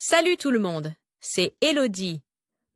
Salut tout le monde, c'est Elodie.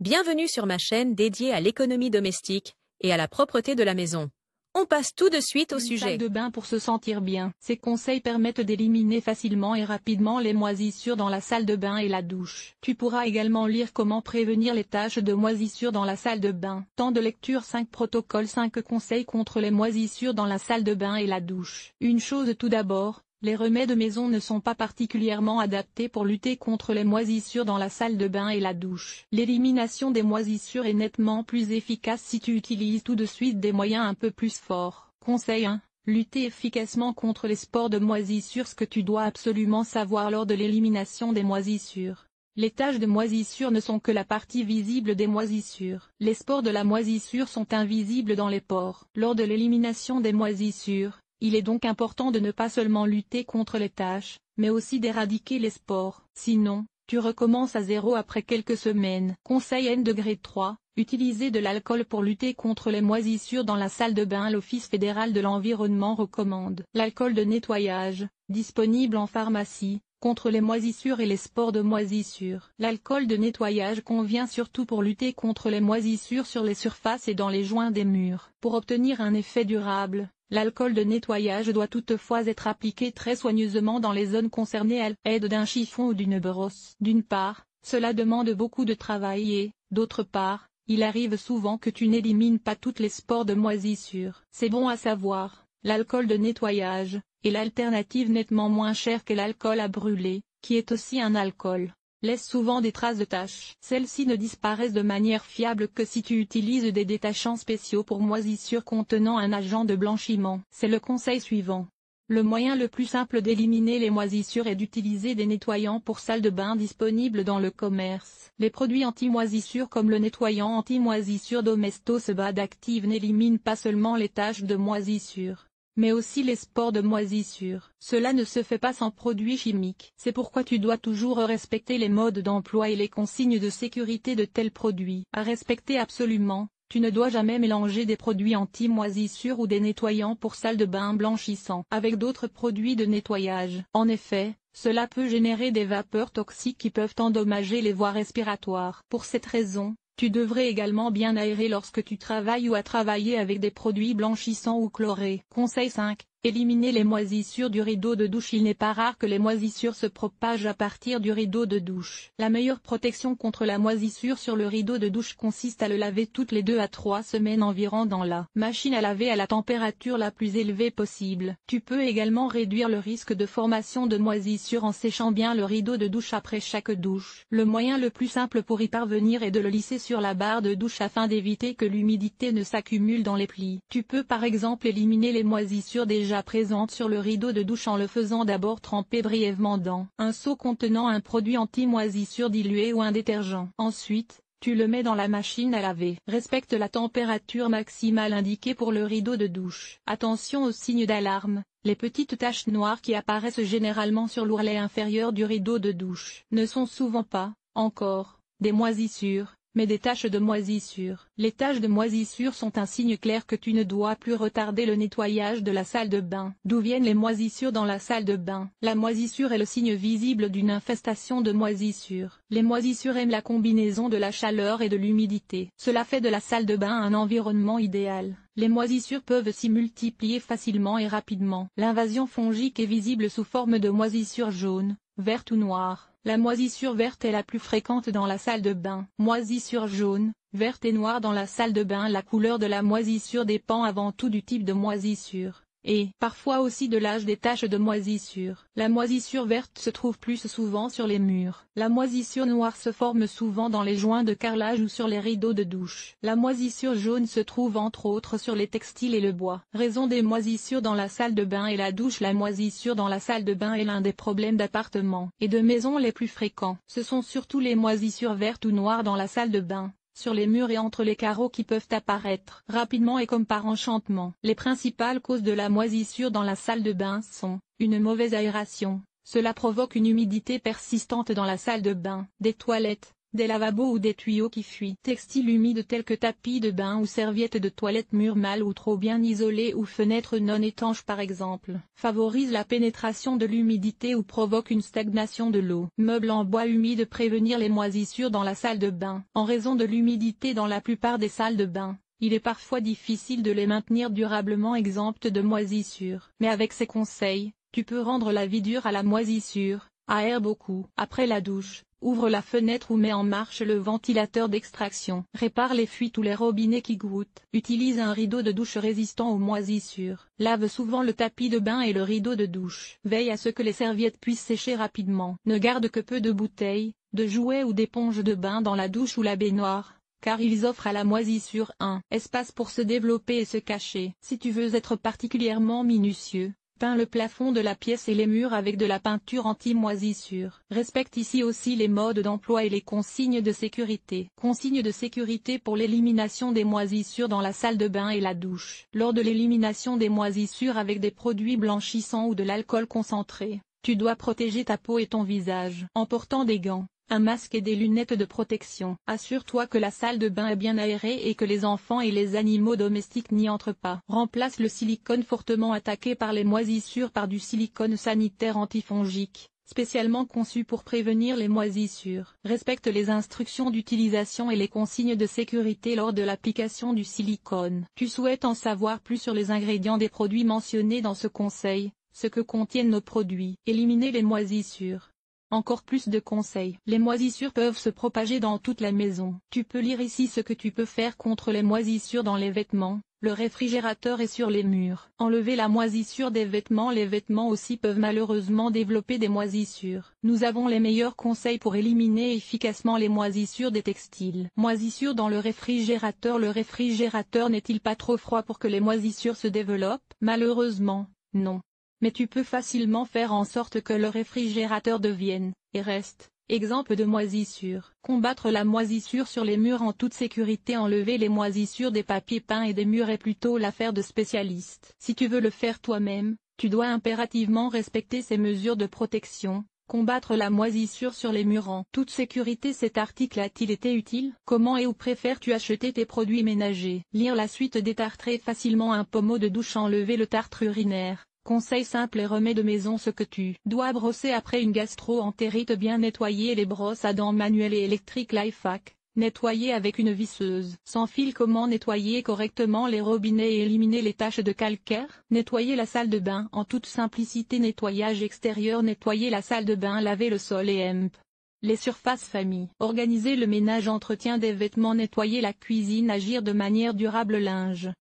Bienvenue sur ma chaîne dédiée à l'économie domestique et à la propreté de la maison. On passe tout de suite au Une sujet. salle de bain pour se sentir bien. Ces conseils permettent d'éliminer facilement et rapidement les moisissures dans la salle de bain et la douche. Tu pourras également lire comment prévenir les taches de moisissures dans la salle de bain. Temps de lecture 5 protocoles 5 conseils contre les moisissures dans la salle de bain et la douche. Une chose tout d'abord. Les remèdes maison ne sont pas particulièrement adaptés pour lutter contre les moisissures dans la salle de bain et la douche. L'élimination des moisissures est nettement plus efficace si tu utilises tout de suite des moyens un peu plus forts. Conseil 1. Lutter efficacement contre les spores de moisissures. Ce que tu dois absolument savoir lors de l'élimination des moisissures. Les taches de moisissure ne sont que la partie visible des moisissures. Les spores de la moisissure sont invisibles dans les pores. Lors de l'élimination des moisissures, il est donc important de ne pas seulement lutter contre les taches, mais aussi d'éradiquer les spores. Sinon, tu recommences à zéro après quelques semaines. Conseil N°3, utiliser de l'alcool pour lutter contre les moisissures dans la salle de bain. L'Office fédéral de l'environnement recommande l'alcool de nettoyage, disponible en pharmacie, contre les moisissures et les spores de moisissure. L'alcool de nettoyage convient surtout pour lutter contre les moisissures sur les surfaces et dans les joints des murs. Pour obtenir un effet durable, l'alcool de nettoyage doit toutefois être appliqué très soigneusement dans les zones concernées à l'aide d'un chiffon ou d'une brosse. D'une part, cela demande beaucoup de travail et, d'autre part, il arrive souvent que tu n'élimines pas toutes les spores de moisissure. C'est bon à savoir, l'alcool de nettoyage est l'alternative nettement moins chère que l'alcool à brûler, qui est aussi un alcool. Laisse souvent des traces de taches. Celles-ci ne disparaissent de manière fiable que si tu utilises des détachants spéciaux pour moisissures contenant un agent de blanchiment. C'est le conseil suivant. Le moyen le plus simple d'éliminer les moisissures est d'utiliser des nettoyants pour salle de bain disponibles dans le commerce. Les produits anti-moisissures comme le nettoyant anti-moisissure Domestos Bad Active n'éliminent pas seulement les taches de moisissure, mais aussi les spores de moisissure. Cela ne se fait pas sans produits chimiques. C'est pourquoi tu dois toujours respecter les modes d'emploi et les consignes de sécurité de tels produits. À respecter absolument, tu ne dois jamais mélanger des produits anti-moisissure ou des nettoyants pour salle de bain blanchissants avec d'autres produits de nettoyage. En effet, cela peut générer des vapeurs toxiques qui peuvent endommager les voies respiratoires. Pour cette raison, tu devrais également bien aérer lorsque tu travailles ou à travailler avec des produits blanchissants ou chlorés. Conseil 5. Éliminer les moisissures du rideau de douche. Il n'est pas rare que les moisissures se propagent à partir du rideau de douche. La meilleure protection contre la moisissure sur le rideau de douche consiste à le laver toutes les 2 à 3 semaines environ dans la machine à laver à la température la plus élevée possible. Tu peux également réduire le risque de formation de moisissures en séchant bien le rideau de douche après chaque douche. Le moyen le plus simple pour y parvenir est de le lisser sur la barre de douche afin d'éviter que l'humidité ne s'accumule dans les plis. Tu peux par exemple éliminer les moisissures déjà présente sur le rideau de douche en le faisant d'abord tremper brièvement dans un seau contenant un produit anti-moisissure dilué ou un détergent. Ensuite, tu le mets dans la machine à laver. Respecte la température maximale indiquée pour le rideau de douche. Attention aux signes d'alarme. Les petites taches noires qui apparaissent généralement sur l'ourlet inférieur du rideau de douche ne sont souvent pas, encore, des moisissures, mais des taches de moisissure. Les taches de moisissure sont un signe clair que tu ne dois plus retarder le nettoyage de la salle de bain. D'où viennent les moisissures dans la salle de bain? La moisissure est le signe visible d'une infestation de moisissures. Les moisissures aiment la combinaison de la chaleur et de l'humidité. Cela fait de la salle de bain un environnement idéal. Les moisissures peuvent s'y multiplier facilement et rapidement. L'invasion fongique est visible sous forme de moisissures jaunes, vertes ou noires. La moisissure verte est la plus fréquente dans la salle de bain. Moisissure jaune, verte et noire dans la salle de bain. La couleur de la moisissure dépend avant tout du type de moisissure, et parfois aussi de l'âge des taches de moisissure. La moisissure verte se trouve plus souvent sur les murs. La moisissure noire se forme souvent dans les joints de carrelage ou sur les rideaux de douche. La moisissure jaune se trouve entre autres sur les textiles et le bois. Raison des moisissures dans la salle de bain et la douche. La moisissure dans la salle de bain est l'un des problèmes d'appartements et de maisons les plus fréquents. Ce sont surtout les moisissures vertes ou noires dans la salle de bain, sur les murs et entre les carreaux qui peuvent apparaître rapidement et comme par enchantement. Les principales causes de la moisissure dans la salle de bain sont une mauvaise aération. Cela provoque une humidité persistante dans la salle de bain, des toilettes, des lavabos ou des tuyaux qui fuient. Textiles humides tels que tapis de bain ou serviettes de toilette, murs mal ou trop bien isolés ou fenêtres non étanches par exemple, favorisent la pénétration de l'humidité ou provoquent une stagnation de l'eau. Meubles en bois humide, prévenir les moisissures dans la salle de bain. En raison de l'humidité dans la plupart des salles de bain, il est parfois difficile de les maintenir durablement exemptes de moisissures. Mais avec ces conseils, tu peux rendre la vie dure à la moisissure. Aère beaucoup. Après la douche, ouvre la fenêtre ou mets en marche le ventilateur d'extraction. Répare les fuites ou les robinets qui gouttent. Utilise un rideau de douche résistant aux moisissures. Lave souvent le tapis de bain et le rideau de douche. Veille à ce que les serviettes puissent sécher rapidement. Ne garde que peu de bouteilles, de jouets ou d'éponges de bain dans la douche ou la baignoire, car ils offrent à la moisissure un espace pour se développer et se cacher. Si tu veux être particulièrement minutieux, peins le plafond de la pièce et les murs avec de la peinture anti-moisissure. Respecte ici aussi les modes d'emploi et les consignes de sécurité. Consignes de sécurité pour l'élimination des moisissures dans la salle de bain et la douche. Lors de l'élimination des moisissures avec des produits blanchissants ou de l'alcool concentré, tu dois protéger ta peau et ton visage en portant des gants, un masque et des lunettes de protection. Assure-toi que la salle de bain est bien aérée et que les enfants et les animaux domestiques n'y entrent pas. Remplace le silicone fortement attaqué par les moisissures par du silicone sanitaire antifongique, spécialement conçu pour prévenir les moisissures. Respecte les instructions d'utilisation et les consignes de sécurité lors de l'application du silicone. Tu souhaites en savoir plus sur les ingrédients des produits mentionnés dans ce conseil, ce que contiennent nos produits. Éliminer les moisissures. Encore plus de conseils. Les moisissures peuvent se propager dans toute la maison. Tu peux lire ici ce que tu peux faire contre les moisissures dans les vêtements, le réfrigérateur et sur les murs. Enlever la moisissure des vêtements. Les vêtements aussi peuvent malheureusement développer des moisissures. Nous avons les meilleurs conseils pour éliminer efficacement les moisissures des textiles. Moisissures dans le réfrigérateur. Le réfrigérateur n'est-il pas trop froid pour que les moisissures se développent? Malheureusement, non. Mais tu peux facilement faire en sorte que le réfrigérateur devienne, et reste, exemple de moisissure. Combattre la moisissure sur les murs en toute sécurité. Enlever les moisissures des papiers peints et des murs est plutôt l'affaire de spécialistes. Si tu veux le faire toi-même, tu dois impérativement respecter ces mesures de protection. Combattre la moisissure sur les murs en toute sécurité. Cet article a-t-il été utile? Comment et où préfères-tu acheter tes produits ménagers? Lire la suite. Détartrer facilement un pommeau de douche. Enlever le tartre urinaire. Conseil simple et remède maison. Ce que tu dois brosser après une gastro-entérite. Bien nettoyer les brosses à dents manuelles et électriques. Lifehack. Nettoyer avec une visseuse sans fil. Comment nettoyer correctement les robinets et éliminer les taches de calcaire? Nettoyer la salle de bain en toute simplicité. Nettoyage extérieur. Nettoyer la salle de bain. Laver le sol et les surfaces famille. Organiser le ménage. Entretien des vêtements. Nettoyer la cuisine. Agir de manière durable. Linge.